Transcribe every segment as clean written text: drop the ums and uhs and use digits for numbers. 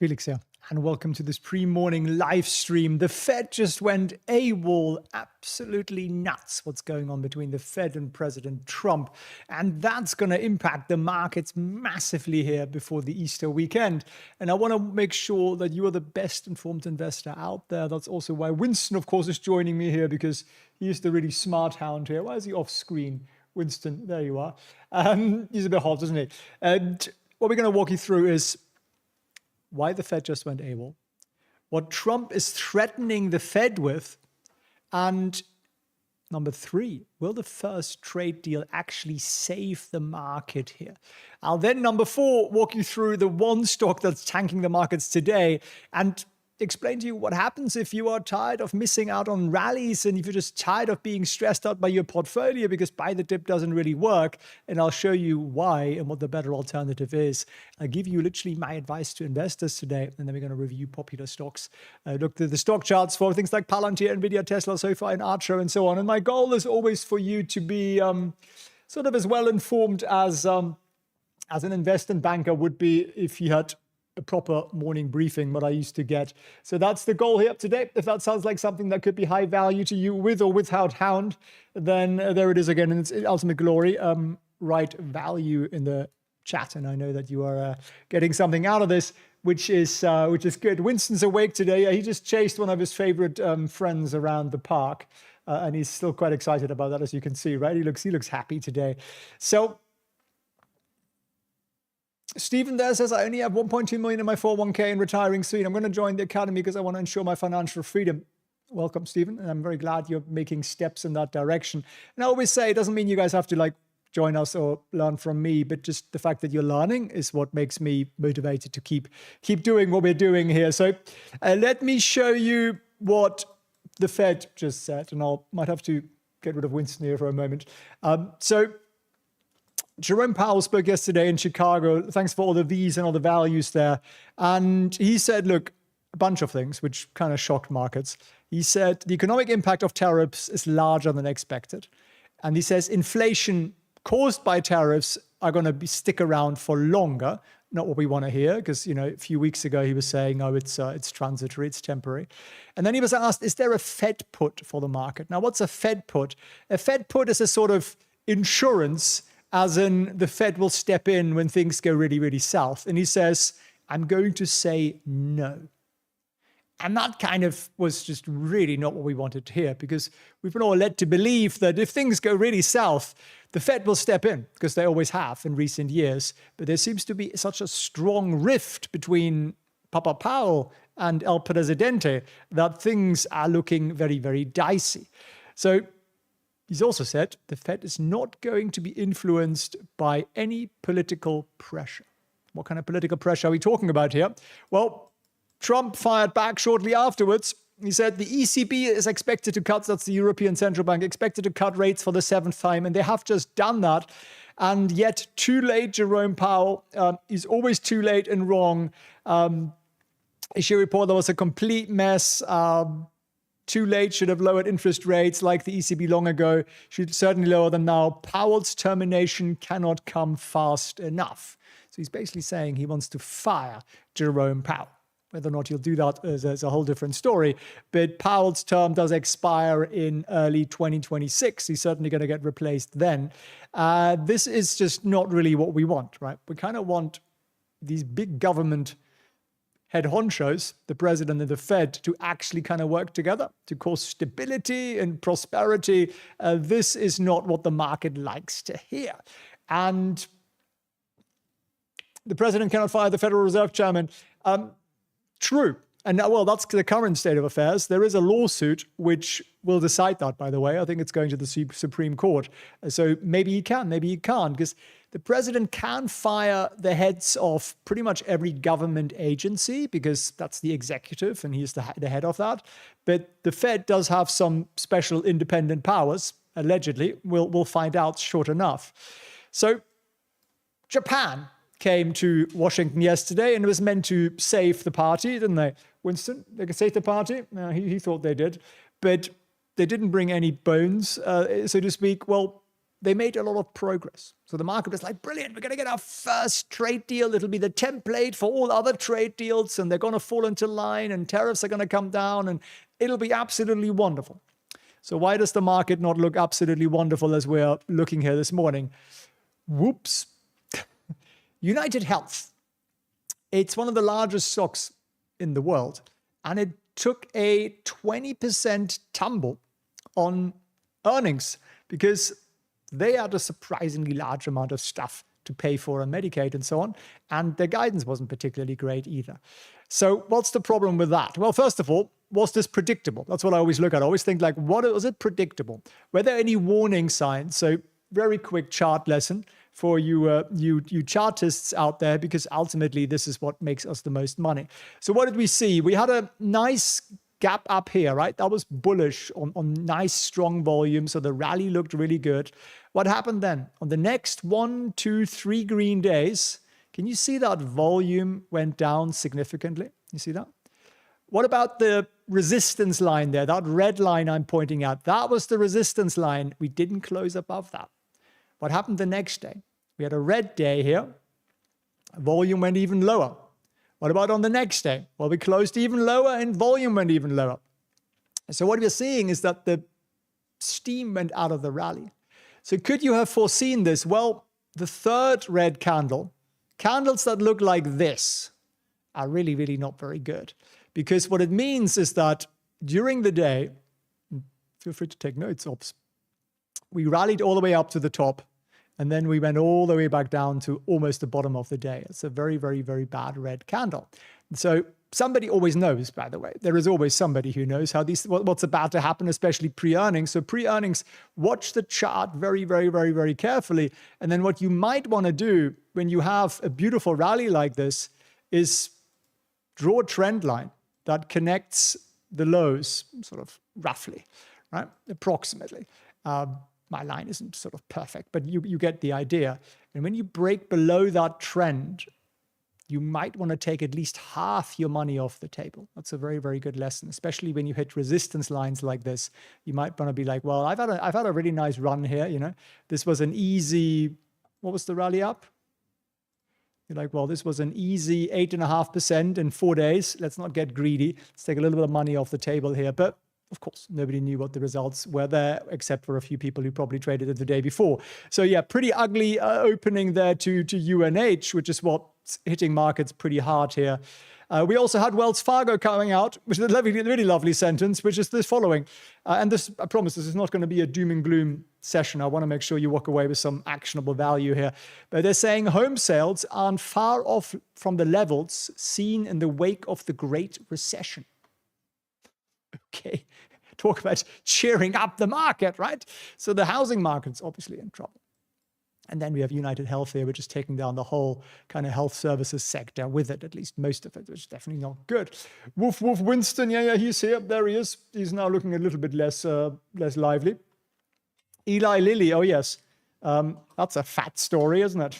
Felix here, and welcome to this pre-morning live stream. The Fed just went AWOL, absolutely nuts what's going on between the Fed and President Trump. And that's going to impact the markets massively here before the Easter weekend. And I want to make sure that you are the best informed investor out there. That's also why Winston, of course, is joining me here, because he is the really smart hound here. Why is he off screen? Winston, there you are. He's a bit hot, isn't he? And what we're going to walk you through is why the Fed just went AWOL, what Trump is threatening the Fed with, and number three, will the first trade deal actually save the market here? I'll then, number four, walk you through the one stock that's tanking the markets today and explain to you what happens if you are tired of missing out on rallies and if you're just tired of being stressed out by your portfolio because buy the dip doesn't really work. And I'll show you why and what the better alternative is. I'll give you literally my advice to investors today, and then we're going to review popular stocks. Look at the stock charts for things like Palantir, Nvidia, Tesla, SoFi, and Archer, and so on. And my goal is always for you to be sort of as well informed as an investment banker would be if you had a proper morning briefing, what I used to get. So that's the goal here today. If that sounds like something that could be high value to you with or without Hound, then there it is again in its ultimate glory. Write value in the chat, and I know that you are getting something out of this, which is good. Winston's awake today. He just chased one of his favorite friends around the park, and he's still quite excited about that, as you can see, right? He looks happy today. So Stephen there says, I only have 1.2 million in my 401k and retiring soon. I'm going to join the academy because I want to ensure my financial freedom. Welcome, Stephen. And I'm very glad you're making steps in that direction. And I always say, it doesn't mean you guys have to join us or learn from me, but just the fact that you're learning is what makes me motivated to keep doing what we're doing here. So let me show you what the Fed just said, and might have to get rid of Winston here for a moment. So Jerome Powell spoke yesterday in Chicago. Thanks for all the V's and all the values there. And he said, look, a bunch of things which kind of shocked markets. He said the economic impact of tariffs is larger than expected. And he says inflation caused by tariffs are going to stick around for longer. Not what we want to hear, because a few weeks ago he was saying, oh, it's transitory, it's temporary. And then he was asked, is there a Fed put for the market? Now, what's a Fed put? A Fed put is a sort of insurance, as in the Fed will step in when things go really, really south. And he says, I'm going to say no. And that kind of was just really not what we wanted to hear, because we've been all led to believe that if things go really south, the Fed will step in, because they always have in recent years. But there seems to be such a strong rift between Papa Powell and El Presidente that things are looking very, very dicey. So he's also said the Fed is not going to be influenced by any political pressure. What kind of political pressure are we talking about here? Well, Trump fired back shortly afterwards. He said the ECB is expected to cut, that's the European Central Bank, expected to cut rates for the 7th time, and they have just done that. And yet, too late, Jerome Powell. He's always too late and wrong. Issue report, that was a complete mess. Too late, should have lowered interest rates like the ECB long ago, should certainly lower them now. Powell's termination cannot come fast enough. So he's basically saying he wants to fire Jerome Powell. Whether or not he'll do that is a whole different story. But Powell's term does expire in early 2026. He's certainly going to get replaced then. This is just not really what we want, right? We kind of want these big government head honchos, the president and the Fed, to actually kind of work together to cause stability and prosperity. This is not what the market likes to hear. And the president cannot fire the Federal Reserve Chairman. True. And now, well, that's the current state of affairs. There is a lawsuit which will decide that, by the way. I think it's going to the Supreme Court. So maybe he can, maybe he can't, because the president can fire the heads of pretty much every government agency, because that's the executive and he's the head of that. But the Fed does have some special independent powers, allegedly. We'll find out short enough. So Japan came to Washington yesterday and was meant to save the party, didn't they? Winston, they could save the party? He thought they did. But they didn't bring any bones, so to speak. Well, they made a lot of progress. So the market was like, brilliant, we're going to get our first trade deal. It'll be the template for all other trade deals, and they're going to fall into line, and tariffs are going to come down, and it'll be absolutely wonderful. So why does the market not look absolutely wonderful as we're looking here this morning? Whoops. UnitedHealth. It's one of the largest stocks in the world, and it took a 20% tumble on earnings because they had a surprisingly large amount of stuff to pay for on Medicaid and so on, and their guidance wasn't particularly great either. So what's the problem with that? Well, first of all, was this predictable? That's what I always look at. I always think like, was it predictable? Were there any warning signs? So very quick chart lesson for you chartists out there, because ultimately this is what makes us the most money. So what did we see? We had a nice gap up here, right? That was bullish on nice strong volume. So the rally looked really good. What happened then? On the next 1, 2, 3 green days, can you see that volume went down significantly? You see that? What about the resistance line there? That red line I'm pointing at, that was the resistance line. We didn't close above that. What happened the next day? We had a red day here. Volume went even lower. What about on the next day? Well, we closed even lower and volume went even lower. So what we're seeing is that the steam went out of the rally. So could you have foreseen this? Well, the third red candle, candles that look like this are really, really not very good. Because what it means is that during the day, feel free to take notes, ops, we rallied all the way up to the top, and then we went all the way back down to almost the bottom of the day. It's a very, very, very bad red candle. So somebody always knows, by the way. There is always somebody who knows how what's about to happen, especially pre-earnings. So pre-earnings, watch the chart very, very, very, very carefully. And then what you might want to do when you have a beautiful rally like this is draw a trend line that connects the lows sort of roughly, right? Approximately. My line isn't sort of perfect, but you get the idea. And when you break below that trend, you might want to take at least half your money off the table. That's a very, very good lesson, especially when you hit resistance lines like this. You might want to be like, well, I've had a really nice run here. You know, this was an easy, what was the rally up? You're like, well, this was an easy 8.5% in 4 days. Let's not get greedy. Let's take a little bit of money off the table here. But of course, nobody knew what the results were there, except for a few people who probably traded it the day before. So yeah, pretty ugly opening there to UNH, which is what's hitting markets pretty hard here. We also had Wells Fargo coming out, which is a really lovely sentence, which is this following. And this, I promise, this is not going to be a doom and gloom session. I want to make sure you walk away with some actionable value here. But they're saying home sales aren't far off from the levels seen in the wake of the Great Recession. Okay, talk about cheering up the market, right? So the housing market's obviously in trouble. And then we have UnitedHealth here, which is taking down the whole kind of health services sector with it, at least most of it, which is definitely not good. Woof, woof, Winston, yeah, he's here. There he is. He's now looking a little bit less lively. Eli Lilly, oh yes. That's a fat story, isn't it?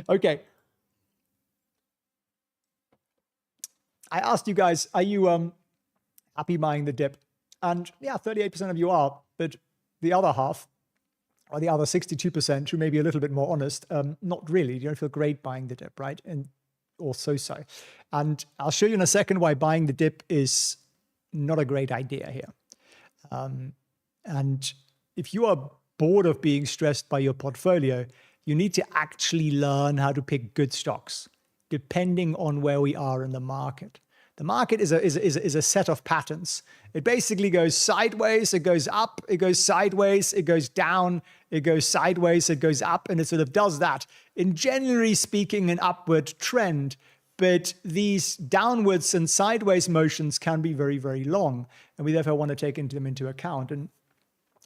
Okay. I asked you guys, are you happy buying the dip? And yeah, 38% of you are, but the other half, or the other 62%, who may be a little bit more honest, not really. You don't feel great buying the dip, right? And or so. And I'll show you in a second why buying the dip is not a great idea here. And if you are bored of being stressed by your portfolio, you need to actually learn how to pick good stocks, depending on where we are in the market. The market is a set of patterns. It basically goes sideways, it goes up, it goes sideways, it goes down, it goes sideways, it goes up, and it sort of does that in, generally speaking, an upward trend. But these downwards and sideways motions can be very, very long, and we therefore want to take them into account. And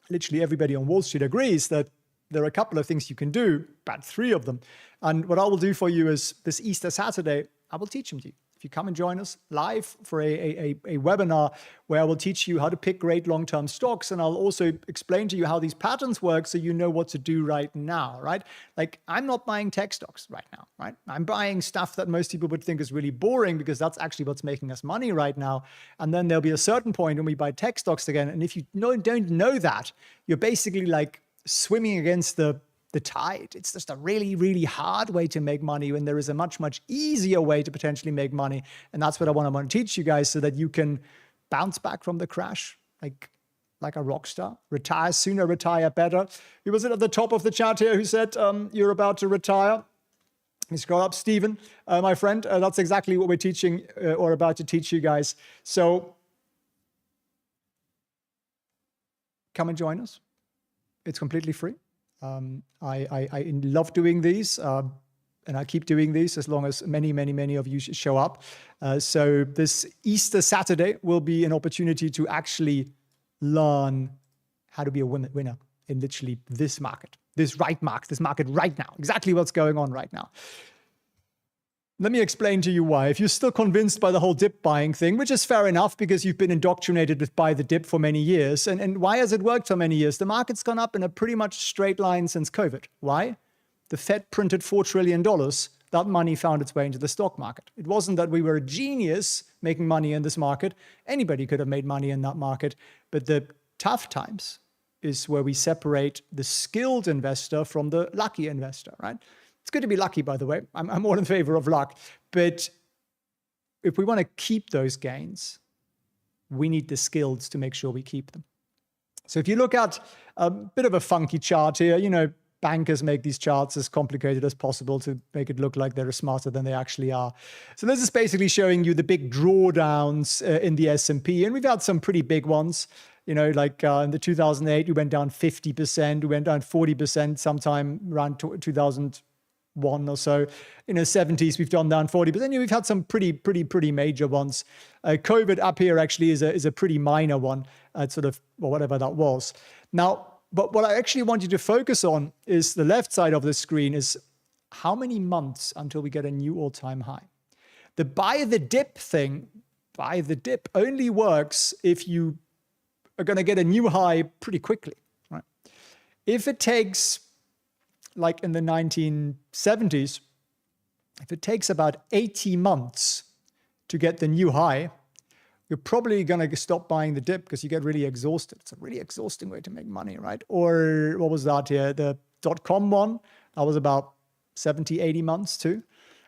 literally everybody on Wall Street agrees that there are a couple of things you can do, about 3 of them. And what I will do for you is this Easter Saturday, I will teach them to you. if you come and join us live for a webinar where I will teach you how to pick great long-term stocks, and I'll also explain to you how these patterns work so you know what to do right now, right? Like, I'm not buying tech stocks right now, right? I'm buying stuff that most people would think is really boring because that's actually what's making us money right now. And then there'll be a certain point when we buy tech stocks again. And if you don't know that, you're basically like swimming against the tide. It's just a really, really hard way to make money when there is a much, much easier way to potentially make money. And that's what I want to teach you guys so that you can bounce back from the crash like a rock star. Retire sooner, retire better. Who was it at the top of the chat here who said you're about to retire? Let me scroll up. Stephen, my friend. That's exactly what we're teaching or about to teach you guys. So come and join us. It's completely free. I love doing these, and I keep doing these as long as many of you show up. So this Easter Saturday will be an opportunity to actually learn how to be a winner in literally this market, this market right now, exactly what's going on right now. Let me explain to you why. If you're still convinced by the whole dip buying thing, which is fair enough because you've been indoctrinated with buy the dip for many years. And why has it worked for many years? The market's gone up in a pretty much straight line since COVID. Why? The Fed printed $4 trillion. That money found its way into the stock market. It wasn't that we were a genius making money in this market. Anybody could have made money in that market. But the tough times is where we separate the skilled investor from the lucky investor, right? It's good to be lucky, by the way. I'm more in favor of luck. But if we want to keep those gains, we need the skills to make sure we keep them. So if you look at a bit of a funky chart here, you know, bankers make these charts as complicated as possible to make it look like they're smarter than they actually are. So this is basically showing you the big drawdowns in the S&P. And we've had some pretty big ones. You know, like in the 2008, we went down 50%. We went down 40% sometime around 2001 or so. In the 70s, we've gone down 40%. We've had some pretty major ones. COVID up here actually is a pretty minor one, sort of, well, whatever that was. Now, but what I actually want you to focus on is the left side of the screen is how many months until we get a new all-time high. The buy the dip thing, buy the dip only works if you are going to get a new high pretty quickly, right? If it takes, like in the 1970s, if it takes about 80 months to get the new high, you're probably going to stop buying the dip because you get really exhausted. It's a really exhausting way to make money, right? Or what was that here? The .com one, that was about 70, 80 months too.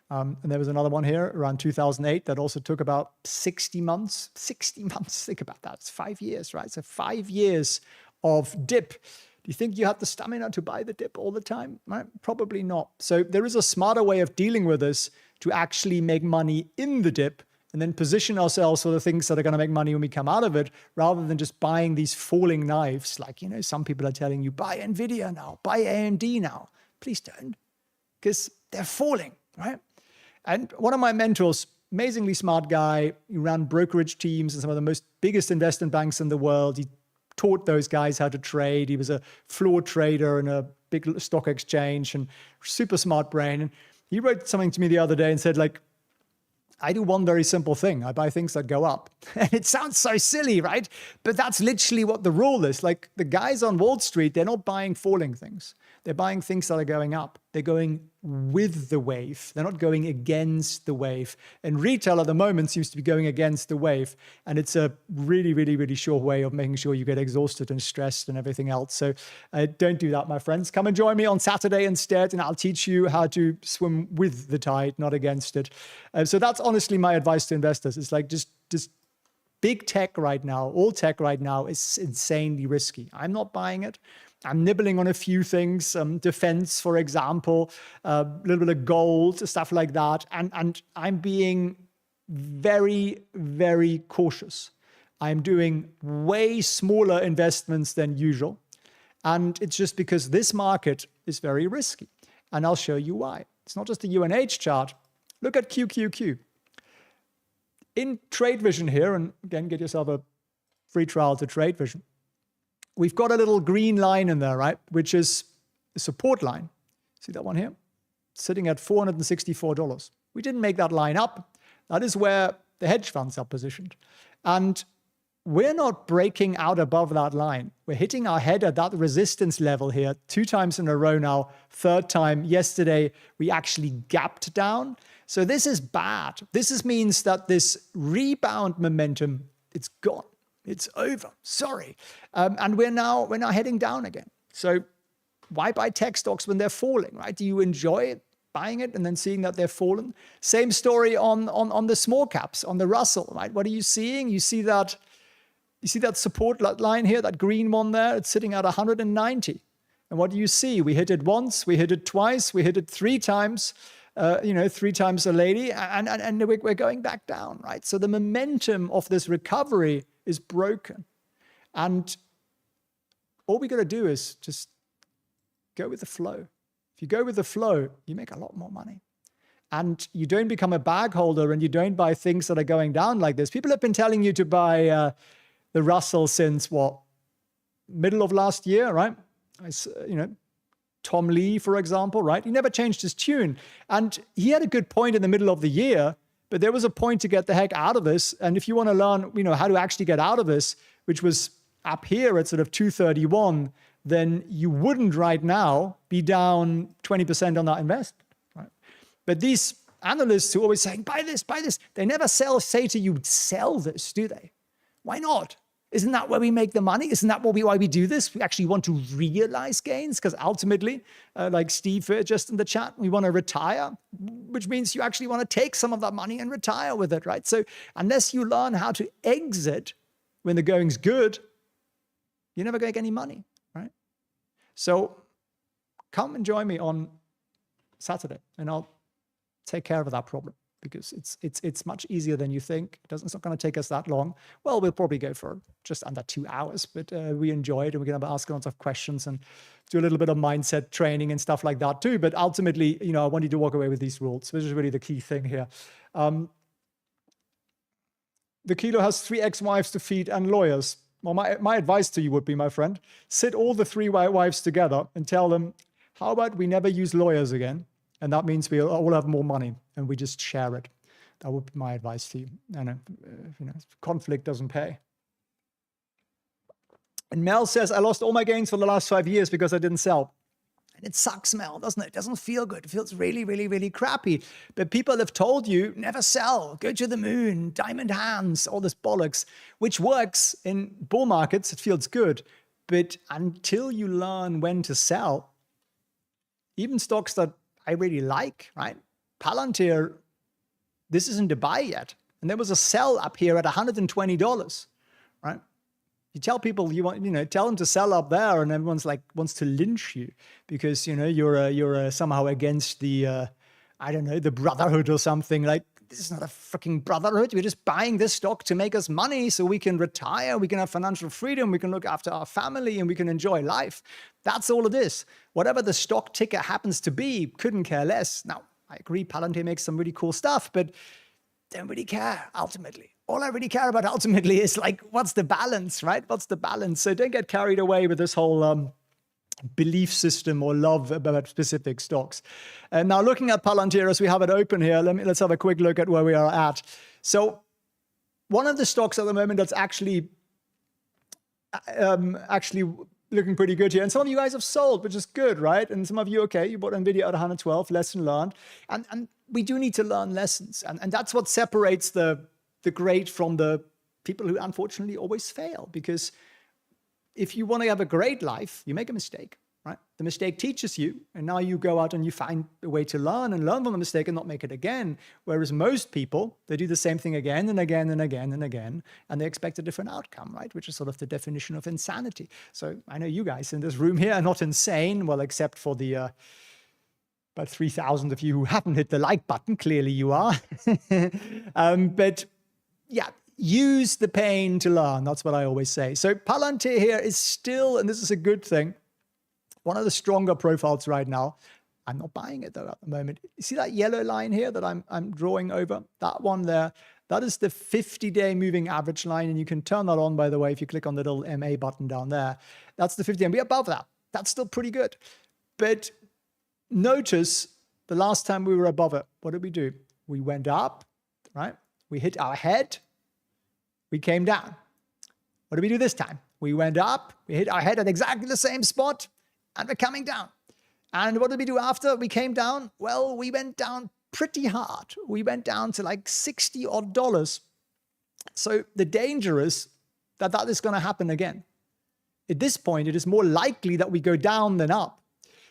And there was another one here around 2008 that also took about 60 months. 60 months, think about that. It's 5 years, right? So 5 years of dip. Do you think you have the stamina to buy the dip all the time? Right? Probably not. So there is a smarter way of dealing with this to actually make money in the dip and then position ourselves for the things that are going to make money when we come out of it, rather than just buying these falling knives. Like, you know, some people are telling you, buy NVIDIA now, buy AMD now. Please don't, because they're falling, right? And one of my mentors, amazingly smart guy, he ran brokerage teams in some of the most biggest investment banks in the world. He taught those guys how to trade. He was a floor trader in a big stock exchange and super smart brain. And he wrote something to me the other day and said, like, I do one very simple thing. I buy things that go up. And it sounds so silly, right? But that's literally what the rule is. Like, the guys on Wall Street, they're not buying falling things. They're buying things that are going up. They're going with the wave. They're not going against the wave. And retail at the moment seems to be going against the wave. And it's a really sure way of making sure you get exhausted and stressed and everything else. So don't do that, my friends. Come and join me on Saturday instead, and I'll teach you how to swim with the tide, not against it. So that's honestly my advice to investors. It's like just big tech right now, all tech right now is insanely risky. I'm not buying it. I'm nibbling on a few things, defense, for example, a little bit of gold, stuff like that. And I'm being very cautious. I'm doing way smaller investments than usual. And it's just because this market is very risky. And I'll show you why. It's not just the UNH chart. Look at QQQ. In TradeVision here, and again, get yourself a free trial to TradeVision. We've got a little green line in there, right? Which is the support line. See that one here? Sitting at $464. We didn't make that line up. That is where the hedge funds are positioned. And we're not breaking out above that line. We're hitting our head at that resistance level here 2 times in a row now. 3rd time yesterday, we actually gapped down. So this is bad. This means that this rebound momentum, it's gone. It's over. Sorry. And we're now heading down again. So why buy tech stocks when they're falling, right? Do you enjoy buying it and then seeing that they're fallen? Same story on the small caps, on the Russell, right? What are you seeing? You see that support line here, that green one there? It's sitting at 190. And what do you see? We hit it once, we hit it twice, we hit it 3 times. 3 times a lady, and we're going back down, right? So the momentum of this recovery is broken. And all we got to do is just go with the flow. If you go with the flow, you make a lot more money. And you don't become a bag holder and you don't buy things that are going down like this. People have been telling you to buy the Russell since what? Middle of last year, right? Tom Lee, for example, right? He never changed his tune. And he had a good point in the middle of the year, but there was a point to get the heck out of this. And if you want to learn, how to actually get out of this, which was up here at sort of 231, then you wouldn't right now be down 20% on that investment, right? But these analysts who are always saying, buy this, they never say to you, sell this, do they? Why not? Isn't that where we make the money? Isn't that why we do this? We actually want to realize gains because ultimately, like Steve just in the chat, we want to retire, which means you actually want to take some of that money and retire with it, right? So unless you learn how to exit when the going's good, you're never going to get any money, right? So come and join me on Saturday and I'll take care of that problem, because it's much easier than you think. It's not going to take us that long. Well, we'll probably go for just under 2 hours, but we enjoy it and we're going to ask lots of questions and do a little bit of mindset training and stuff like that too. But ultimately, I want you to walk away with these rules, which is really the key thing here. The kilo has 3 ex-wives to feed and lawyers. Well, my advice to you would be, my friend, sit all the 3 wives together and tell them, how about we never use lawyers again? And that means we all have more money and we just share it. That would be my advice to you. And conflict doesn't pay. And Mel says, I lost all my gains for the last 5 years because I didn't sell. And it sucks, Mel, doesn't it? It doesn't feel good. It feels really, really, really crappy. But people have told you, never sell, go to the moon, diamond hands, all this bollocks, which works in bull markets. It feels good. But until you learn when to sell, even stocks that I really like, right? Palantir, this isn't a buy yet. And there was a sell up here at $120, right? You tell people tell them to sell up there, and everyone's like wants to lynch you because you're somehow against the the brotherhood or something. Like, this is not a freaking brotherhood. We're just buying this stock to make us money so we can retire, we can have financial freedom, we can look after our family, and we can enjoy life. That's all it is. Whatever the stock ticker happens to be, couldn't care less. Now, I agree, Palantir makes some really cool stuff, but don't really care ultimately. All I really care about ultimately is like, what's the balance, right? What's the balance? So don't get carried away with this whole belief system or love about specific stocks. And now looking at Palantir as we have it open here, let's have a quick look at where we are at. So one of the stocks at the moment that's actually looking pretty good here. And some of you guys have sold, which is good, right? And some of you, okay, you bought NVIDIA at 112, lesson learned. And we do need to learn lessons. And that's what separates the great from the people who unfortunately always fail. Because if you want to have a great life, you make a mistake, right? The mistake teaches you, and now you go out and you find a way to learn from the mistake and not make it again. Whereas most people, they do the same thing again and again and again and again, and they expect a different outcome, right? Which is sort of the definition of insanity. So I know you guys in this room here are not insane, well, except for the about 3,000 of you who haven't hit the like button. Clearly you are. But yeah, use the pain to learn. That's what I always say. So Palantir here is still, and this is a good thing, one of the stronger profiles right now. I'm not buying it though at the moment. You see that yellow line here that I'm drawing over? That one there, that is the 50-day moving average line. And you can turn that on, by the way, if you click on the little MA button down there. That's the 50-day, and we're above that. That's still pretty good. But notice the last time we were above it, what did we do? We went up, right? We hit our head, we came down. What did we do this time? We went up, we hit our head at exactly the same spot, and we're coming down. And what did we do after we came down? Well, we went down pretty hard. We went down to like $60 odd. So the danger is that that is going to happen again. At this point, it is more likely that we go down than up.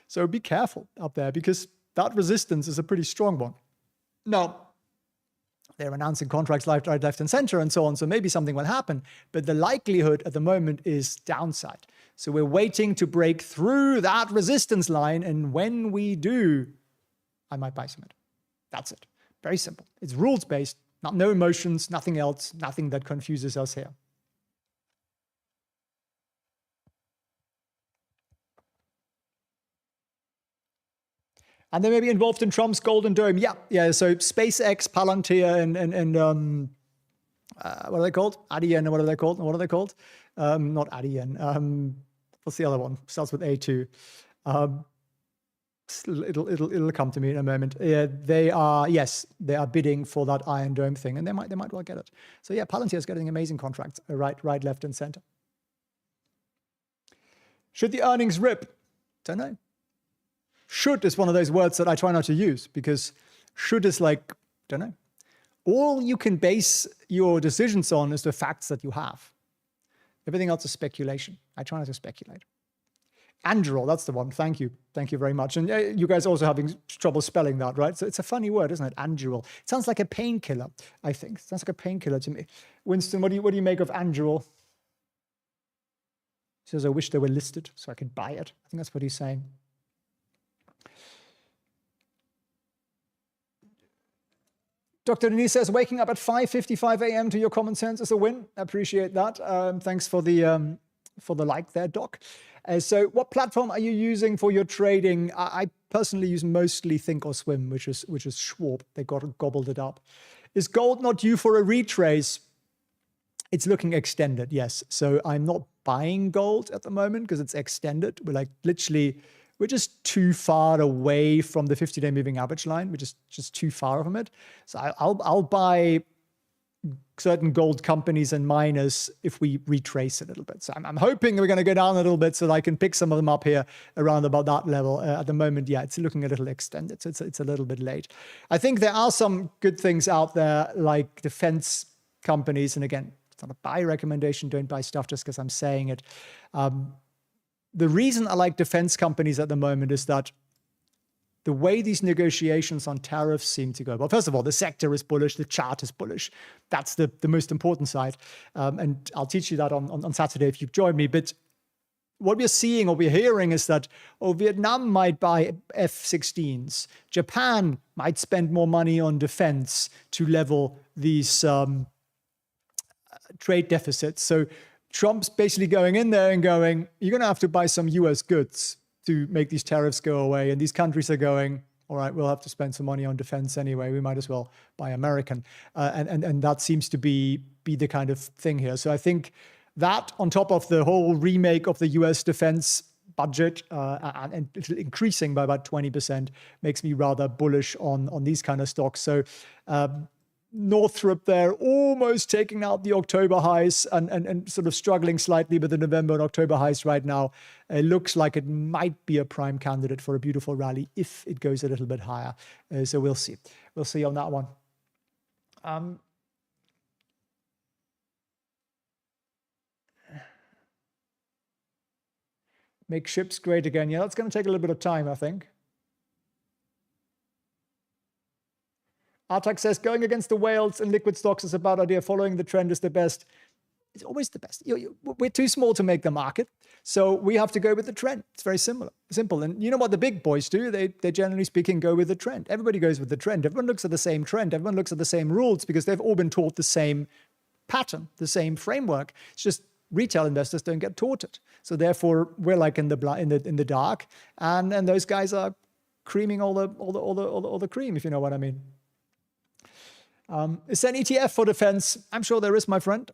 So be careful up there, because that resistance is a pretty strong one. Now, they're announcing contracts right, left, and center and so on, so maybe something will happen, but the likelihood at the moment is downside. So we're waiting to break through that resistance line, and when we do, I might buy some of it. That's it. Very simple. It's rules-based, no emotions, nothing else, nothing that confuses us here. And they may be involved in Trump's Golden Dome. Yeah. So SpaceX, Palantir, and what are they called? Aviation, what are they called? Not Aviation. What's the other one? Starts with A2. It'll come to me in a moment. They are bidding for that Iron Dome thing, and they might well get it. So yeah, Palantir is getting amazing contracts, right, left, and center. Should the earnings rip? Don't know. Should is one of those words that I try not to use, because should is like, don't know. All you can base your decisions on is the facts that you have. Everything else is speculation. I try not to speculate. Anduril, that's the one. Thank you. Thank you very much. And you guys also having trouble spelling that, right? So it's a funny word, isn't it? Anduril. It sounds like a painkiller, I think. It sounds like a painkiller to me. Winston, what do you make of Anduril? He says, I wish they were listed so I could buy it. I think that's what he's saying. Dr. Denise says, waking up at 5:55 a.m. to your common sense is a win. I appreciate that. Thanks for the like there, Doc. So what platform are you using for your trading? I personally use mostly Think or Swim, which is Schwab. They gobbled it up. Is gold not due for a retrace? It's looking extended, yes. So I'm not buying gold at the moment because it's extended. We're just too far away from the 50-day moving average line. We're just too far from it. So I'll buy certain gold companies and miners if we retrace a little bit. So I'm hoping we're going to go down a little bit so that I can pick some of them up here around about that level. At the moment, yeah, it's looking a little extended. So it's a little bit late. I think there are some good things out there like defense companies. And again, it's not a buy recommendation. Don't buy stuff just because I'm saying it. The reason I like defense companies at the moment is that the way these negotiations on tariffs seem to go, well, first of all, the sector is bullish, the chart is bullish. That's the most important side. And I'll teach you that on Saturday if you join me. But what we're seeing or we're hearing is that, Vietnam might buy F-16s. Japan might spend more money on defense to level these trade deficits. So Trump's basically going in there and going, you're going to have to buy some US goods to make these tariffs go away. And these countries are going, all right, we'll have to spend some money on defense anyway. We might as well buy American. And that seems to be the kind of thing here. So I think that on top of the whole remake of the US defense budget and increasing by about 20% makes me rather bullish on these kind of stocks. So Northrop there almost taking out the October highs and sort of struggling slightly with the November and October highs right now. It looks like it might be a prime candidate for a beautiful rally if it goes a little bit higher. So we'll see. We'll see on that one. Make ships great again. Yeah, that's going to take a little bit of time, I think. Artak says, going against the whales and liquid stocks is a bad idea. Following the trend is the best. It's always the best. We're too small to make the market, so we have to go with the trend. It's very simple. And you know what the big boys do? They generally speaking go with the trend. Everybody goes with the trend. Everyone looks at the same trend. Everyone looks at the same rules because they've all been taught the same pattern, the same framework. It's just retail investors don't get taught it. So therefore, we're like in the dark, and those guys are creaming all the cream, if you know what I mean. Is there an ETF for defense? I'm sure there is, my friend.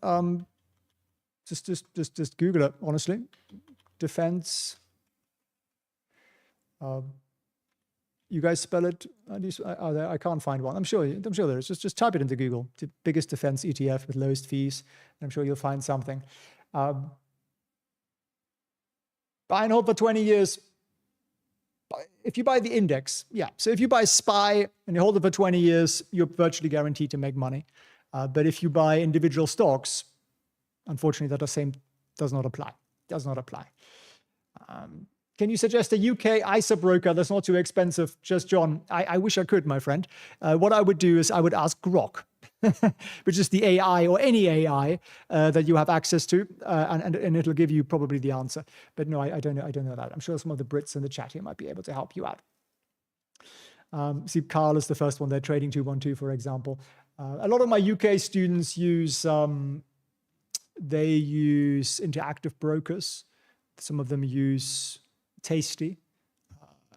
Just Google it, honestly. Defense You guys spell it? I can't find one. I'm sure there is. Just type it into Google. The biggest defense ETF with lowest fees. I'm sure you'll find something. Buy and hold for 20 years. If you buy the index, yeah. So if you buy SPY and you hold it for 20 years, you're virtually guaranteed to make money. But if you buy individual stocks, unfortunately, that does not apply. Does not apply. Can you suggest a UK ISA broker that's not too expensive? Just John. I wish I could, my friend. What I would do is I would ask Grok, which is the AI or any AI that you have access to, and it'll give you probably the answer. But no, I don't know. I don't know that. I'm sure some of the Brits in the chat here might be able to help you out. See, Carl is the first one there, Trading 212, for example. A lot of my UK students use interactive brokers. Some of them use Tasty.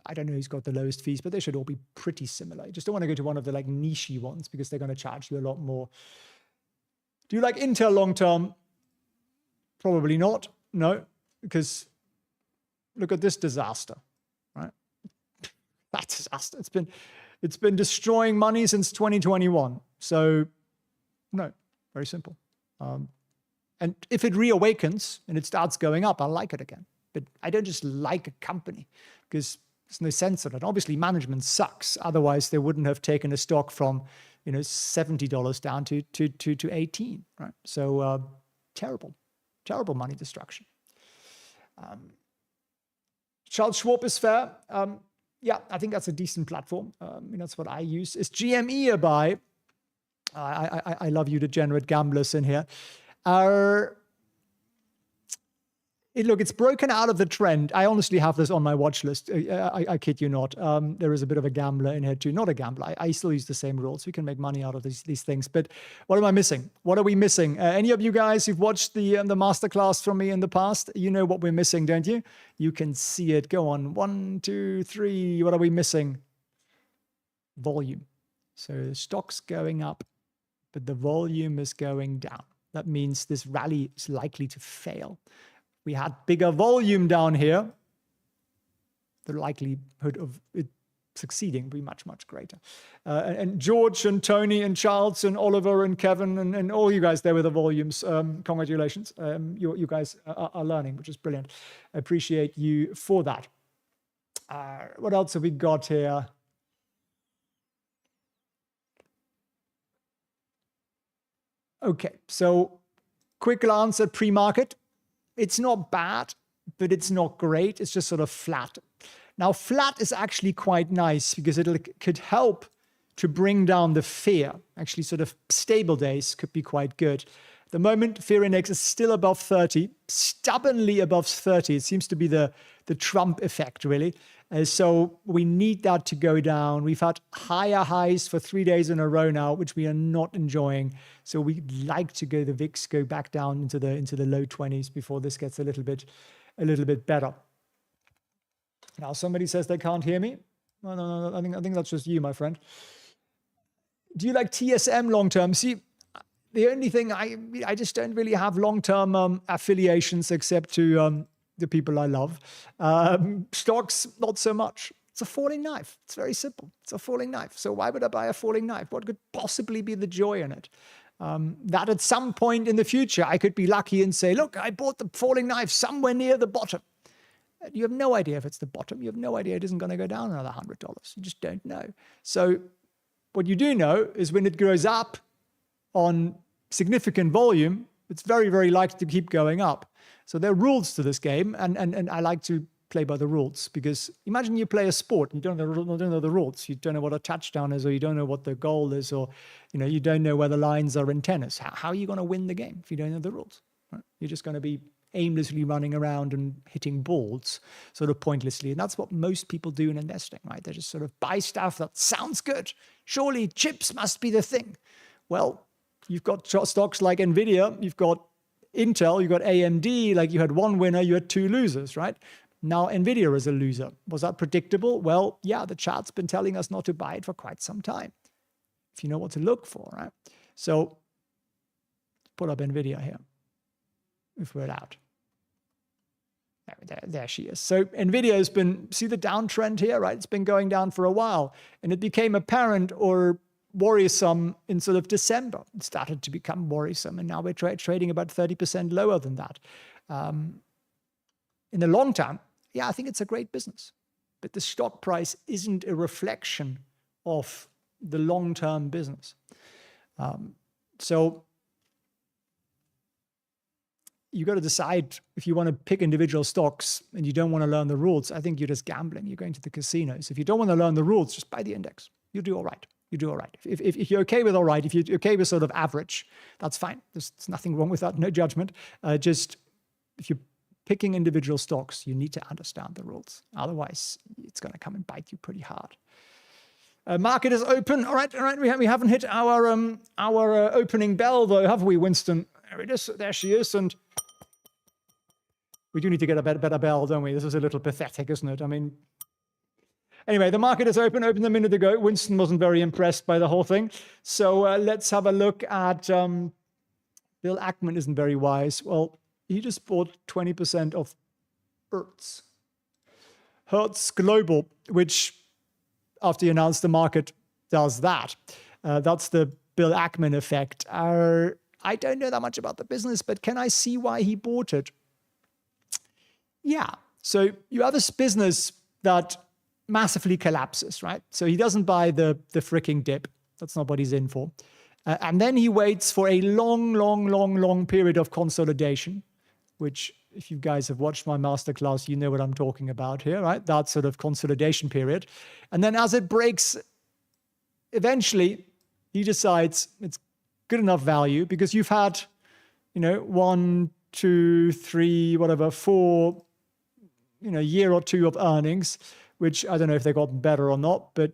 I don't know who's got the lowest fees, but they should all be pretty similar. You just don't want to go to one of the like niche ones because they're going to charge you a lot more. Do you like Intel long term? Probably not. No, because look at this disaster, right? That disaster. It's been destroying money since 2021. So no, very simple. And if it reawakens and it starts going up, I'll like it again. But I don't just like a company because there's no sense in it. Obviously, management sucks. Otherwise, they wouldn't have taken a stock from, $70 down to 18, right? So terrible money destruction. Charles Schwab is fair. Yeah, I think that's a decent platform. That's what I use. Is GME a buy? I love you degenerate gamblers in here. Look, it's broken out of the trend. I honestly have this on my watch list. I kid you not. There is a bit of a gambler in here too. Not a gambler. I still use the same rules. We can make money out of these things. But what am I missing? What are we missing? Any of you guys who've watched the masterclass from me in the past, you know what we're missing, don't you? You can see it. Go on. 1, 2, 3. What are we missing? Volume. So stocks going up, but the volume is going down. That means this rally is likely to fail. We had bigger volume down here. The likelihood of it succeeding would be much, much greater. And George and Tony and Charles and Oliver and Kevin and all you guys there with the volumes, congratulations. You guys are learning, which is brilliant. I appreciate you for that. What else have we got here? Okay, so quick glance at pre-market. It's not bad, but it's not great. It's just sort of flat. Now, flat is actually quite nice because it could help to bring down the fear. Actually, sort of stable days could be quite good. At the moment, fear index is still above 30, stubbornly above 30. It seems to be the Trump effect, really. So we need that to go down. We've had higher highs for 3 days in a row now, which we are not enjoying. So we'd like to go, the VIX go back down into the low 20s before this gets a little bit better. Now somebody says they can't hear me. No. I think that's just you, my friend. Do you like TSM long term? See, the only thing I just don't really have long term affiliations except to the people I love. Stocks, not so much. It's a falling knife. It's very simple. It's a falling knife. So why would I buy a falling knife? What could possibly be the joy in it? That at some point in the future, I could be lucky and say, look, I bought the falling knife somewhere near the bottom. You have no idea if it's the bottom. You have no idea it isn't going to go down another $100. You just don't know. So what you do know is when it goes up on significant volume, it's very, very likely to keep going up. So there are rules to this game, and I like to play by the rules because imagine you play a sport and you don't know the rules. You don't know what a touchdown is, or you don't know what the goal is, or you don't know where the lines are in tennis. How are you going to win the game if you don't know the rules? Right? You're just going to be aimlessly running around and hitting balls sort of pointlessly. And that's what most people do in investing, right? They just sort of buy stuff that sounds good. Surely chips must be the thing. Well, you've got stocks like Nvidia, you've got Intel, you've got AMD, like you had one winner, you had two losers, right? Now Nvidia is a loser. Was that predictable? Well, yeah, the chart's been telling us not to buy it for quite some time. If you know what to look for, right? So put up Nvidia here, if we're allowed. There she is. So NVIDIA has been, see the downtrend here, right? It's been going down for a while. And it became apparent or worrisome in sort of December. It started to become worrisome. And now we're trading about 30% lower than that. In the long term, yeah, I think it's a great business. But the stock price isn't a reflection of the long-term business. So you got to decide if you want to pick individual stocks and you don't want to learn the rules. I think you're just gambling. You're going to the casinos. If you don't want to learn the rules, just buy the index. You'll do all right. You do all right. If you're okay with all right, if you're okay with sort of average, that's fine. There's nothing wrong with that. No judgment. Just if you're picking individual stocks, you need to understand the rules. Otherwise, it's going to come and bite you pretty hard. Market is open. All right. We haven't hit our opening bell though, have we, Winston? There it is. There she is. And we do need to get a better bell, don't we? This is a little pathetic, isn't it? I mean, anyway, the market is open. Opened a minute ago. Winston wasn't very impressed by the whole thing. So let's have a look at Bill Ackman isn't very wise. Well, he just bought 20% of Hertz. Hertz Global, which after he announced the market does that. That's the Bill Ackman effect. I don't know that much about the business, but can I see why he bought it? Yeah. So you have this business that massively collapses, right? So he doesn't buy the freaking dip. That's not what he's in for. And then he waits for a long period of consolidation, which if you guys have watched my masterclass, you know what I'm talking about here, right? That sort of consolidation period. And then as it breaks, eventually he decides it's good enough value because you've had, 1, 2, 3, whatever, 4, year or two of earnings, which I don't know if they got better or not, but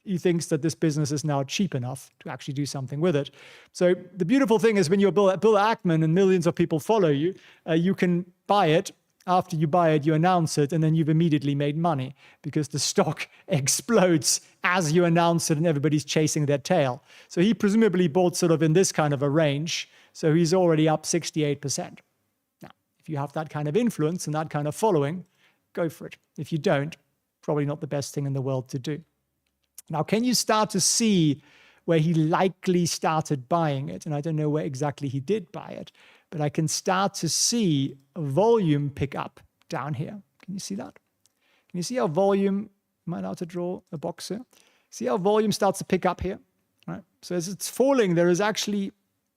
he thinks that this business is now cheap enough to actually do something with it. So the beautiful thing is when you're Bill Ackman and millions of people follow you, you can buy it. After you buy it, you announce it, and then you've immediately made money because the stock explodes as you announce it and everybody's chasing their tail. So he presumably bought sort of in this kind of a range. So he's already up 68%. Now, if you have that kind of influence and that kind of following, go for it. If you don't, probably not the best thing in the world to do. Now, can you start to see where he likely started buying it? And I don't know where exactly he did buy it, but I can start to see a volume pick up down here. Can you see that? Can you see how volume, am I allowed to draw a box here? See how volume starts to pick up here? Right. So as it's falling, there is actually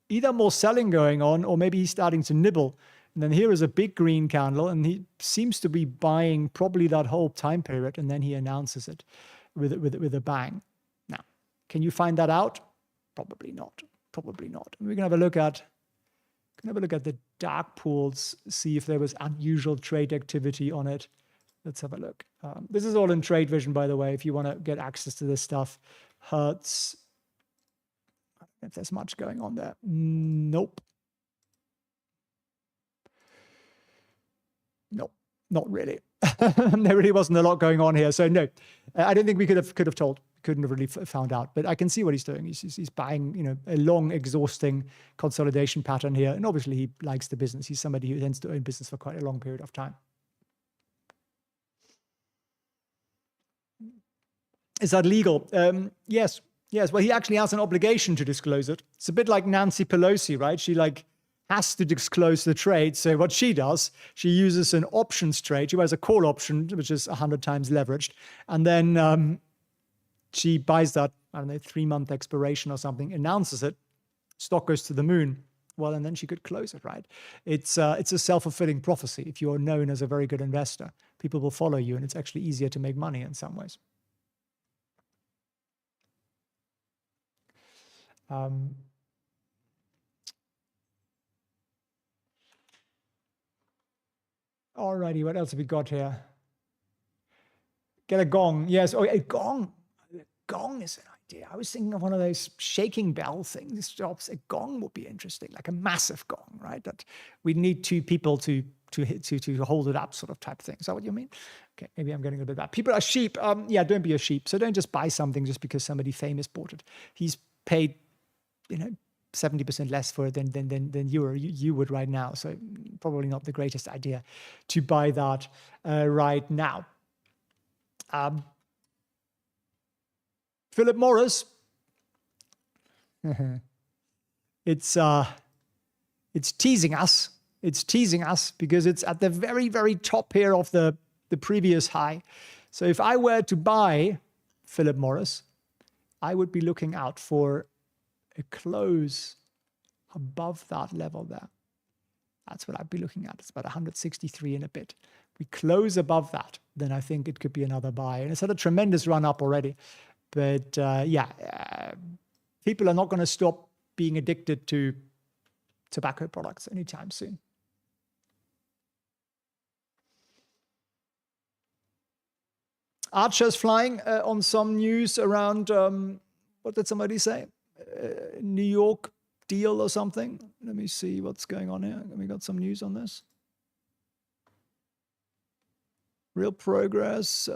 either more selling going on or maybe he's starting to nibble. And then here is a big green candle and he seems to be buying probably that whole time period and then he announces it with a bang. Now, can you find that out? Probably not. Probably not. And we're going to have a look at the dark pools, see if there was unusual trade activity on it. Let's have a look. This is all in Trade Vision, by the way, if you want to get access to this stuff. Hertz. I don't know if there's much going on there. Nope. Nope, not really. There really wasn't a lot going on here. So no, I don't think we could have told. Couldn't have really found out. But I can see what he's doing. He's buying, a long, exhausting consolidation pattern here. And obviously he likes the business. He's somebody who tends to own business for quite a long period of time. Is that legal? Yes. Well, he actually has an obligation to disclose it. It's a bit like Nancy Pelosi, right? She has to disclose the trade. So what she does, she uses an options trade. She buys a call option, which is 100 times leveraged. And then she buys that, 3-month expiration or something, announces it, stock goes to the moon. Well, and then she could close it, right? It's a self-fulfilling prophecy. If you're known as a very good investor, people will follow you and it's actually easier to make money in some ways. Alrighty, what else have we got here? Get a gong. Yes, a gong. A gong is an idea. I was thinking of one of those shaking bell things. A gong would be interesting, like a massive gong, right? That we'd need 2 people to hold it up, sort of type thing. Is that what you mean? Okay, maybe I'm getting a bit bad. People are sheep. Yeah, don't be a sheep. So don't just buy something just because somebody famous bought it. He's paid, 70% less for it than you would right now. So probably not the greatest idea to buy that right now. Philip Morris, it's teasing us. It's teasing us because it's at the very, very top here of the previous high. So if I were to buy Philip Morris, I would be looking out for a close above that level there. That's what I'd be looking at. It's about 163 and a bit. We close above that, then I think it could be another buy. And it's had a tremendous run up already. But people are not going to stop being addicted to tobacco products anytime soon. Archer's flying on some news around, what did somebody say? New York deal or something. Let me see what's going on here. We got some news on this. Real progress,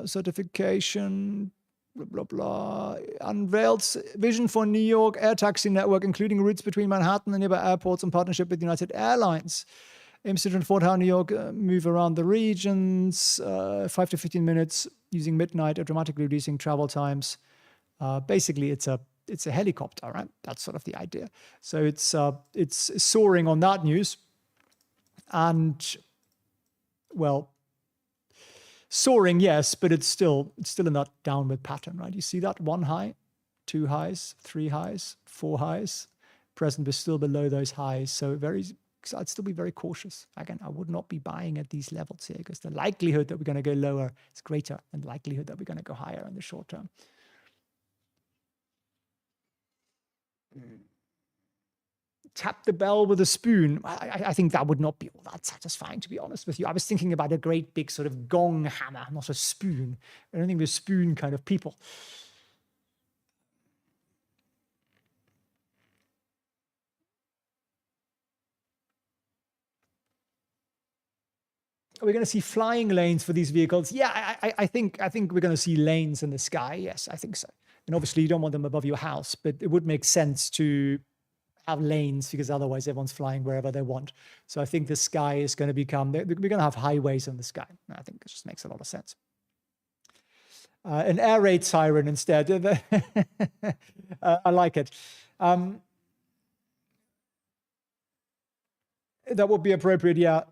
certification, blah, blah, blah. Unveils vision for New York air taxi network, including routes between Manhattan and nearby airports in partnership with United Airlines. Aims to transform how New York move around the regions, 5 to 15 minutes using midnight, or dramatically reducing travel times. Basically, it's a helicopter, right? That's sort of the idea. So it's soaring on that news, and well, soaring, yes, but it's still in that downward pattern, right? You see that 1 high, 2 highs, 3 highs, 4 highs. Present is still below those highs, so I'd still be very cautious. Again, I would not be buying at these levels here because the likelihood that we're going to go lower is greater than the likelihood that we're going to go higher in the short term. Tap the bell with a spoon. I think that would not be all that satisfying, to be honest with you. I was thinking about a great big sort of gong hammer, not a spoon. I don't think we're spoon kind of people. Are we going to see flying lanes for these vehicles? Yeah, I think we're going to see lanes in the sky. Yes, I think so. And obviously, you don't want them above your house, but it would make sense to have lanes because otherwise everyone's flying wherever they want. So I think the sky is going to become, we're going to have highways in the sky. I think it just makes a lot of sense. An air raid siren instead. I like it. That would be appropriate, yeah.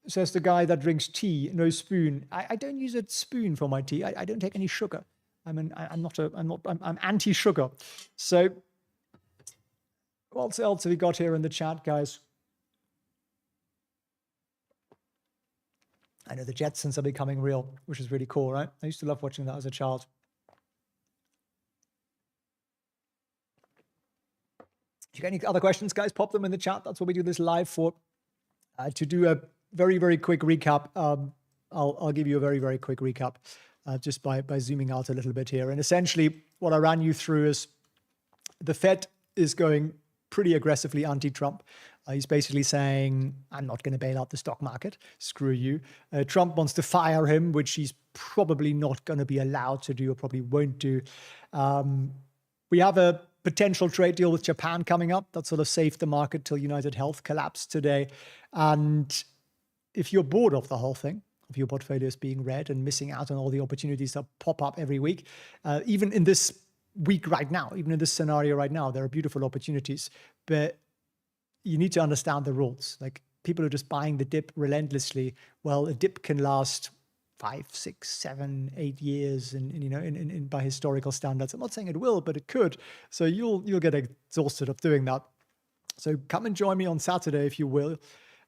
Says the guy that drinks tea, no spoon. I don't use a spoon for my tea. I don't take any sugar. I'm anti-sugar. So what else have we got here in the chat, guys? I know the Jetsons are becoming real, which is really cool, right? I used to love watching that as a child. If you got any other questions, guys, pop them in the chat. That's what we do this live for. To do a very, very quick recap, I'll give you a very, very quick recap just by zooming out a little bit here. And essentially, what I ran you through is the Fed is going pretty aggressively anti-Trump. He's basically saying, I'm not going to bail out the stock market. Screw you. Trump wants to fire him, which he's probably not going to be allowed to do or probably won't do. We have a potential trade deal with Japan coming up that sort of saved the market till UnitedHealth collapsed today. And if you're bored of the whole thing, of your portfolios being red and missing out on all the opportunities that pop up every week, even in this week right now, even in this scenario right now, there are beautiful opportunities, but you need to understand the rules. Like, people are just buying the dip relentlessly. Well, a dip can last 5, 6, 7, 8 years, and by historical standards. I'm not saying it will, but it could. So you'll get exhausted of doing that. So come and join me on Saturday, if you will,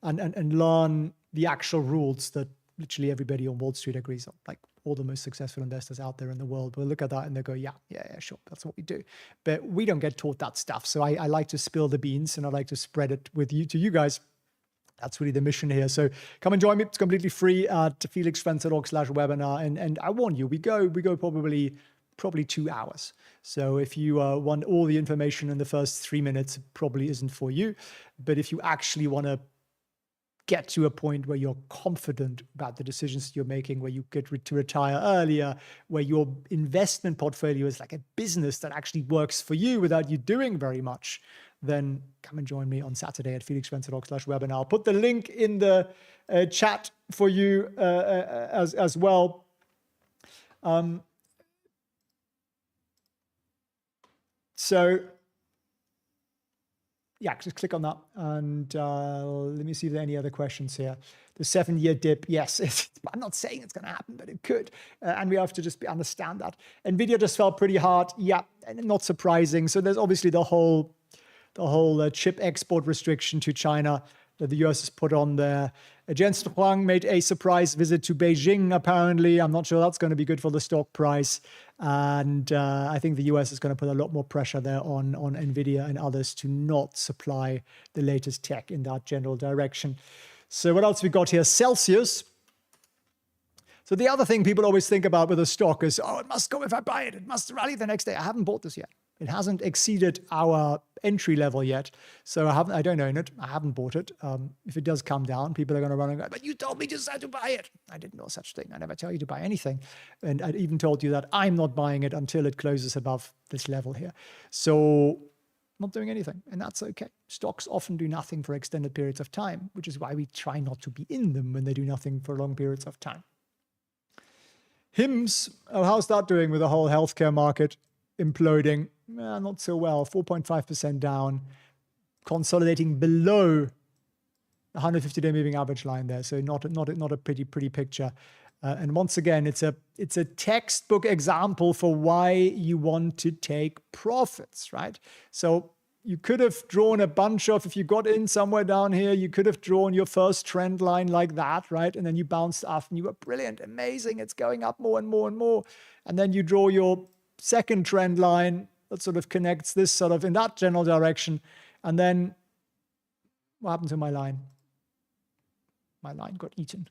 and learn the actual rules that literally everybody on Wall Street agrees on. Like, all the most successful investors out there in the world will look at that and they go, yeah, sure, that's what we do. But we don't get taught that stuff. So I like to spill the beans and I like to spread it with you to you guys. That's really the mission here. So come and join me. It's completely free at felixprehn.org/webinar. And I warn you, we go probably 2 hours. So if you want all the information in the first 3 minutes, it probably isn't for you. But if you actually want to get to a point where you're confident about the decisions you're making, where you get to retire earlier, where your investment portfolio is like a business that actually works for you without you doing very much, then come and join me on Saturday at felixprehn.org/webinar. I'll put the link in the chat for you as well. So yeah, just click on that. And let me see if there are any other questions here. The 7-year dip, yes, I'm not saying it's going to happen, but it could. And we have to just understand that. NVIDIA just fell pretty hard. Yeah, and not surprising. So there's obviously the whole chip export restriction to China that the US has put on there. Jens Huang made a surprise visit to Beijing, apparently. I'm not sure that's going to be good for the stock price. And I think the US is going to put a lot more pressure there on NVIDIA and others to not supply the latest tech in that general direction. So what else we got here? Celcius. So the other thing people always think about with a stock is, oh, it must go if I buy it. It must rally the next day. I haven't bought this yet. It hasn't exceeded our entry level yet. So I don't own it. I haven't bought it. If it does come down, people are going to run and go, but you told me just to buy it. I didn't know such thing. I never tell you to buy anything. And I even told you that I'm not buying it until it closes above this level here. So not doing anything. And that's okay. Stocks often do nothing for extended periods of time, which is why we try not to be in them when they do nothing for long periods of time. HIMS, oh, how's that doing with the whole healthcare market imploding? Not so well, 4.5% down, consolidating below the 150-day moving average line there. So not a pretty picture. And once again, it's a textbook example for why you want to take profits, right? So you could have drawn a bunch of, if you got in somewhere down here, you could have drawn your first trend line like that, right? And then you bounced off and you were brilliant, amazing, it's going up more and more and more. And then you draw your second trend line that sort of connects this sort of in that general direction. And then what happened to my line? My line got eaten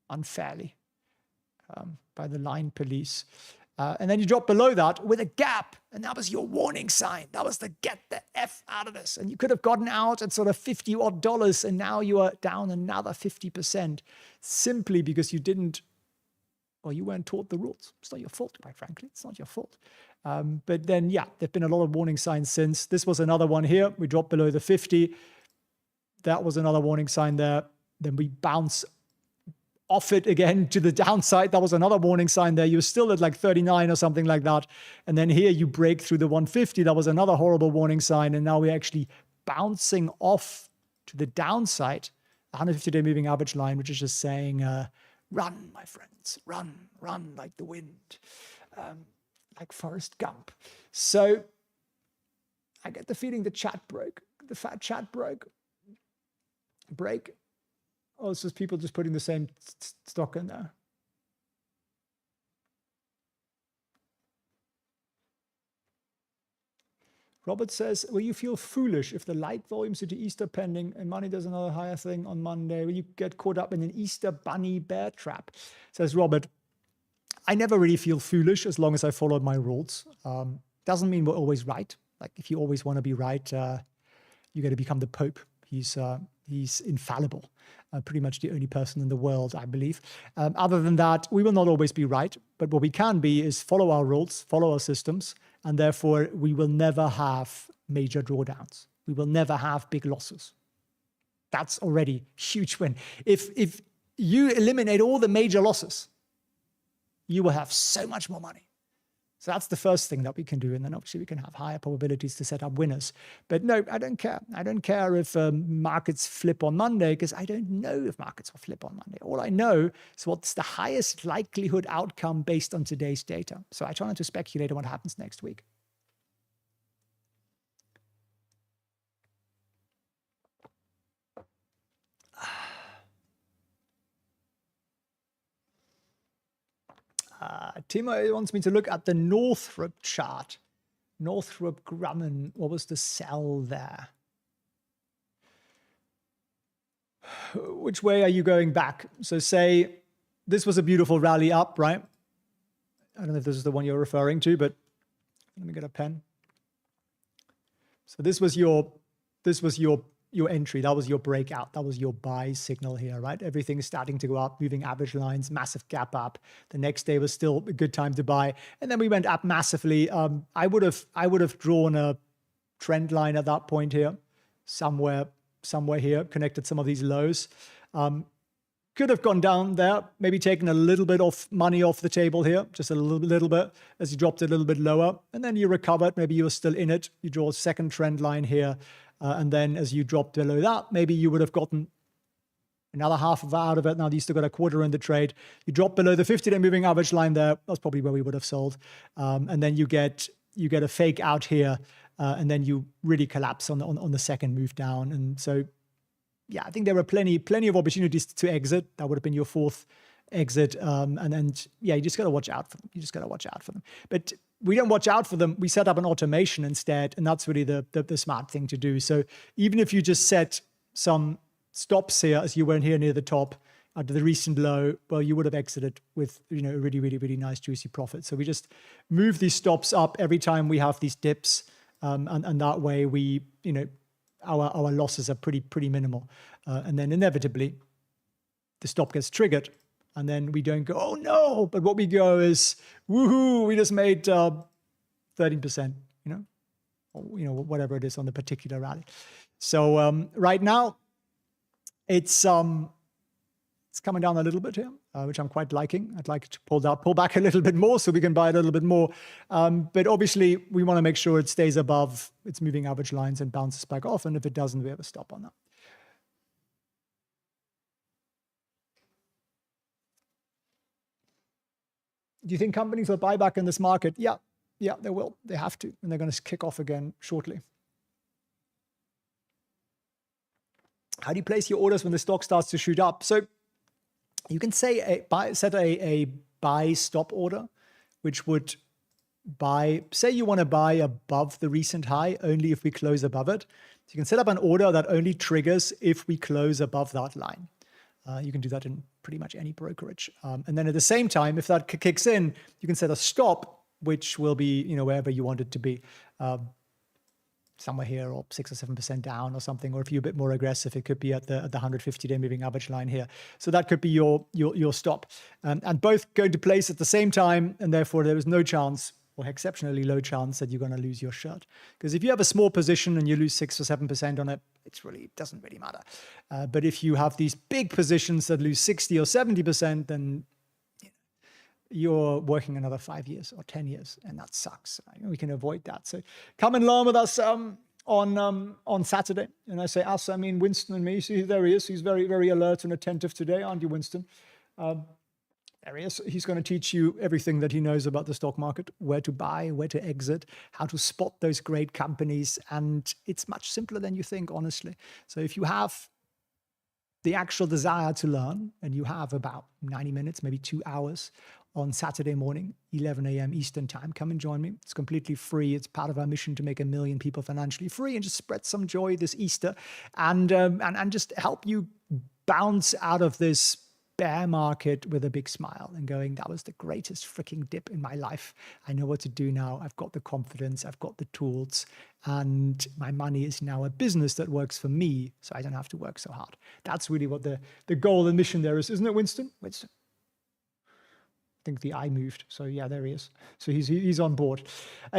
unfairly by the line police. And then you drop below that with a gap. And that was your warning sign. That was the get the F out of this. And you could have gotten out at sort of $50 odd. And now you are down another 50% simply because you didn't, or you weren't taught the rules. It's not your fault, quite frankly. It's not your fault. But then, yeah, there have been a lot of warning signs since. This was another one here. We dropped below the 50. That was another warning sign there. Then we bounce off it again to the downside. That was another warning sign there. You're still at like 39 or something like that. And then here you break through the 150. That was another horrible warning sign. And now we're actually bouncing off to the downside, the 150-day moving average line, which is just saying, run, my friends, run like the wind, like Forrest Gump. So I get the feeling the chat broke. The fat chat broke. Break. Oh, it's just people just putting the same stock in there. Robert says, will you feel foolish if the light volumes due to Easter pending and money does another higher thing on Monday? Will you get caught up in an Easter bunny bear trap? Says Robert, I never really feel foolish as long as I followed my rules. Doesn't mean we're always right. Like if you always want to be right, you got to become the Pope. He's infallible, pretty much the only person in the world, I believe. Other than that, we will not always be right, but what we can be is follow our rules, follow our systems, and therefore we will never have major drawdowns. We will never have big losses. That's already a huge win. If you eliminate all the major losses, you will have so much more money. So that's the first thing that we can do. And then obviously we can have higher probabilities to set up winners. But no, I don't care. I don't care if markets flip on Monday because I don't know if markets will flip on Monday. All I know is what's the highest likelihood outcome based on today's data. So I try not to speculate on what happens next week. Timo wants me to look at the Northrop chart. Northrop Grumman, what was the sell there? Which way are you going back? So say this was a beautiful rally up, right? I don't know if this is the one you're referring to, but let me get a pen. So this was your your entry. That was your breakout. That was your buy signal here, right? Everything is starting to go up, moving average lines, massive gap up. The next day was still a good time to buy. And then we went up massively. I would have drawn a trend line at that point here, somewhere here, connected some of these lows. Could have gone down there, maybe taken a little bit of money off the table here, just a little bit, as you dropped it a little bit lower. And then you recovered, maybe you were still in it. You draw a second trend line here. And then as you dropped below that, maybe you would have gotten another half of out of it. Now you still got a quarter in the trade. You drop below the 50-day moving average line there. That's probably where we would have sold. And then you get a fake out here. And then you really collapse on the second move down. And so, yeah, I think there were plenty of opportunities to exit. That would have been your fourth exit. And then, yeah, you just got to watch out for them. You just got to watch out for them. But we don't watch out for them. We set up an automation instead. And that's really the smart thing to do. So even if you just set some stops here as you went here near the top at the recent low, well, you would have exited with, a really, really, really nice juicy profit. So we just move these stops up every time we have these dips. And that way we, our losses are pretty minimal. And then inevitably the stop gets triggered and then we don't go, oh no, but what we go is, woohoo, we just made 13%, or, whatever it is on the particular rally. So right now it's coming down a little bit here, which I'm quite liking. I'd like to pull back a little bit more so we can buy a little bit more. But obviously, we want to make sure it stays above its moving average lines and bounces back off. And if it doesn't, we have a stop on that. Do you think companies will buy back in this market? Yeah, they will. They have to. And they're going to kick off again shortly. How do you place your orders when the stock starts to shoot up? So you can say set a buy stop order, which would say you want to buy above the recent high only if we close above it. So you can set up an order that only triggers if we close above that line. You can do that in pretty much any brokerage. And then at the same time, if that kicks in, you can set a stop, which will be wherever you want it to be. Somewhere here or 6 or 7% down or something, or if you're a bit more aggressive, it could be at the 150-day moving average line here. So that could be your stop. And both go into place at the same time, and therefore there is no chance, or exceptionally low chance, that you're going to lose your shirt. Because if you have a small position and you lose 6 or 7% on it, it doesn't really matter. But if you have these big positions that lose 60 or 70%, then you're working another 5 years or 10 years, and that sucks. We can avoid that. So come and learn with us on Saturday. And I say us, I mean Winston and me. See, there he is. He's very, very alert and attentive today, aren't you, Winston? There he is. He's going to teach you everything that he knows about the stock market, where to buy, where to exit, how to spot those great companies. And it's much simpler than you think, honestly. So if you have the actual desire to learn, and you have about 90 minutes, maybe 2 hours on Saturday morning, 11 a.m. Eastern time, come and join me. It's completely free. It's part of our mission to make 1 million people financially free and just spread some joy this Easter and just help you bounce out of this bear market with a big smile and going, that was the greatest freaking dip in my life. I know what to do now. I've got the confidence. I've got the tools. And my money is now a business that works for me, so I don't have to work so hard. That's really what the goal and mission there is, isn't it, Winston? Winston. I think the eye moved. So yeah, there he is. So he's on board.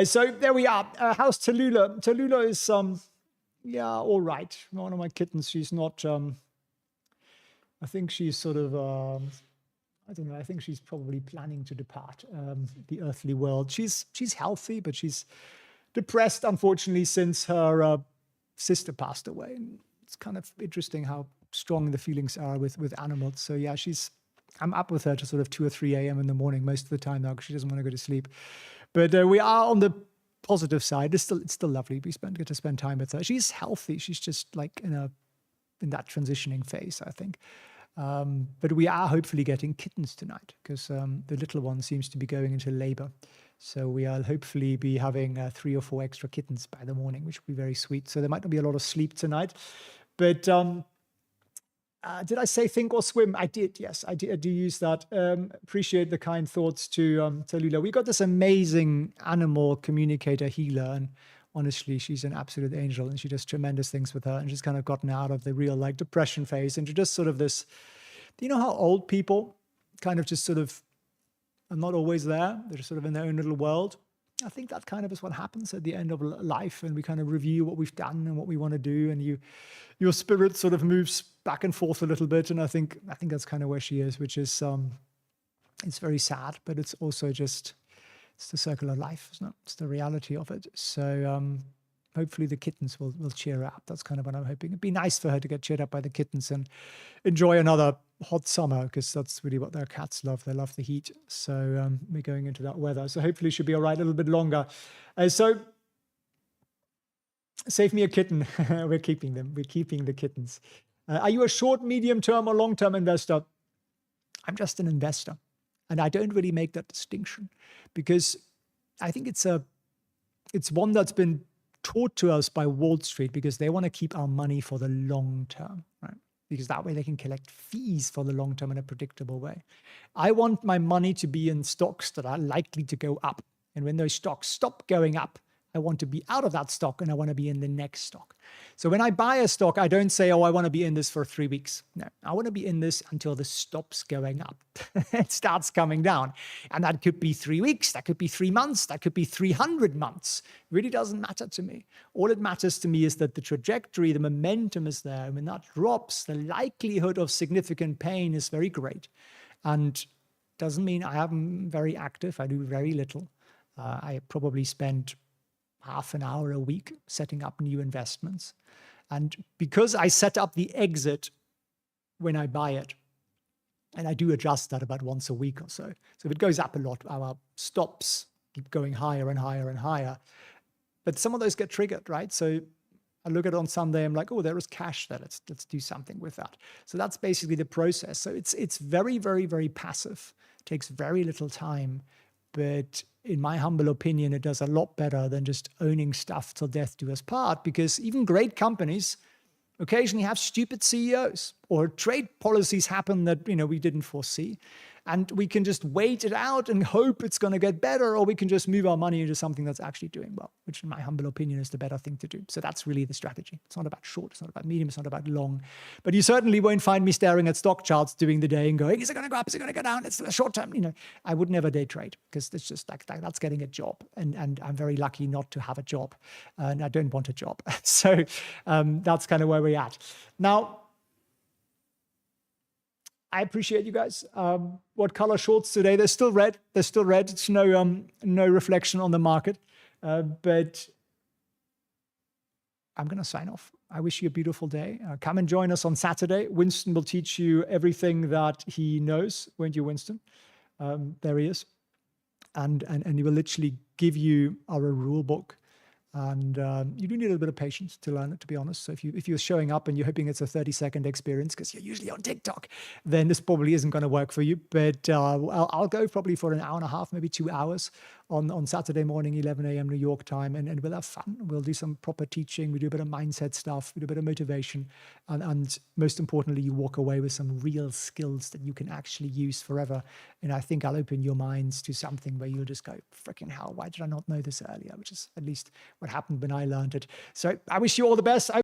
So there we are. How's Tallulah? Tallulah is, all right. One of my kittens. She's not, I think she's sort of, I don't know. I think she's probably planning to depart the earthly world. She's healthy, but she's depressed, unfortunately, since her sister passed away. And it's kind of interesting how strong the feelings are with animals. So yeah, I'm up with her to sort of 2 or 3 a.m. in the morning most of the time now because she doesn't want to go to sleep. But we are on the positive side. It's still lovely. We get to spend time with her. She's healthy. She's just like in that transitioning phase, I think. But we are hopefully getting kittens tonight because the little one seems to be going into labor. So we'll hopefully be having 3 or 4 extra kittens by the morning, which will be very sweet. So there might not be a lot of sleep tonight. But did I say think or swim? I did, yes. I do use that. Appreciate the kind thoughts to Tallulah. We got this amazing animal communicator healer, and honestly, she's an absolute angel, and she does tremendous things with her. And she's kind of gotten out of the real like depression phase into just sort of this, do you know how old people kind of just sort of are not always there? They're just sort of in their own little world. I think that kind of is what happens at the end of life, and we kind of review what we've done and what we want to do, and your spirit sort of moves back and forth a little bit. And I think that's kind of where she is, which is it's very sad, but it's also just, it's the circle of life, isn't it? It's the reality of it. So hopefully the kittens will cheer her up. That's kind of what I'm hoping. It'd be nice for her to get cheered up by the kittens and enjoy another hot summer, because that's really what their cats love. They love the heat. So we're going into that weather. So hopefully she'll be all right a little bit longer. So save me a kitten. We're keeping them. We're keeping the kittens. Are you a short, medium-term, or long-term investor? I'm just an investor. And I don't really make that distinction, because I think it's one that's been taught to us by Wall Street, because they want to keep our money for the long term, right? Because that way they can collect fees for the long term in a predictable way. I want my money to be in stocks that are likely to go up. And when those stocks stop going up, I want to be out of that stock and I want to be in the next stock. So when I buy a stock, I don't say, oh, I want to be in this for 3 weeks. No, I want to be in this until this stops going up. It starts coming down. And that could be 3 weeks. That could be 3 months. That could be 300 months. It really doesn't matter to me. All it matters to me is that the trajectory, the momentum is there. When that drops, the likelihood of significant pain is very great. And doesn't mean I am very active. I do very little. I probably spend half an hour a week setting up new investments. And because I set up the exit when I buy it, and I do adjust that about once a week or so. So if it goes up a lot, our stops keep going higher and higher and higher. But some of those get triggered, right? So I look at it on Sunday, I'm like, oh, there is cash there. Let's do something with that. So that's basically the process. So it's very, very, very passive. It takes very little time, but in my humble opinion, it does a lot better than just owning stuff till death do us part, because even great companies occasionally have stupid CEOs, or trade policies happen that, we didn't foresee. And we can just wait it out and hope it's going to get better, or we can just move our money into something that's actually doing well, which in my humble opinion is the better thing to do. So that's really the strategy. It's not about short, it's not about medium, it's not about long. But you certainly won't find me staring at stock charts during the day and going, is it going to go up, is it going to go down? It's a short term. I would never day trade, because it's just like that's getting a job. And I'm very lucky not to have a job. And I don't want a job. So that's kind of where we're at. Now, I appreciate you guys. What color shorts today? They're still red. They're still red. It's no reflection on the market. But I'm going to sign off. I wish you a beautiful day. Come and join us on Saturday. Winston will teach you everything that he knows. Won't you, Winston? There he is. And he will literally give you our rule book. And you do need a little bit of patience to learn it, to be honest. So if you're showing up and you're hoping it's a 30-second experience because you're usually on TikTok, then this probably isn't going to work for you. But I'll go probably for an hour and a half, maybe 2 hours on Saturday morning, 11 a.m. New York time. And we'll have fun. We'll do some proper teaching. We do a bit of mindset stuff. We do a bit of motivation. And most importantly, you walk away with some real skills that you can actually use forever. And I think I'll open your minds to something where you'll just go, freaking hell, why did I not know this earlier? Which is at least what happened when I learned it. So I wish you all the best.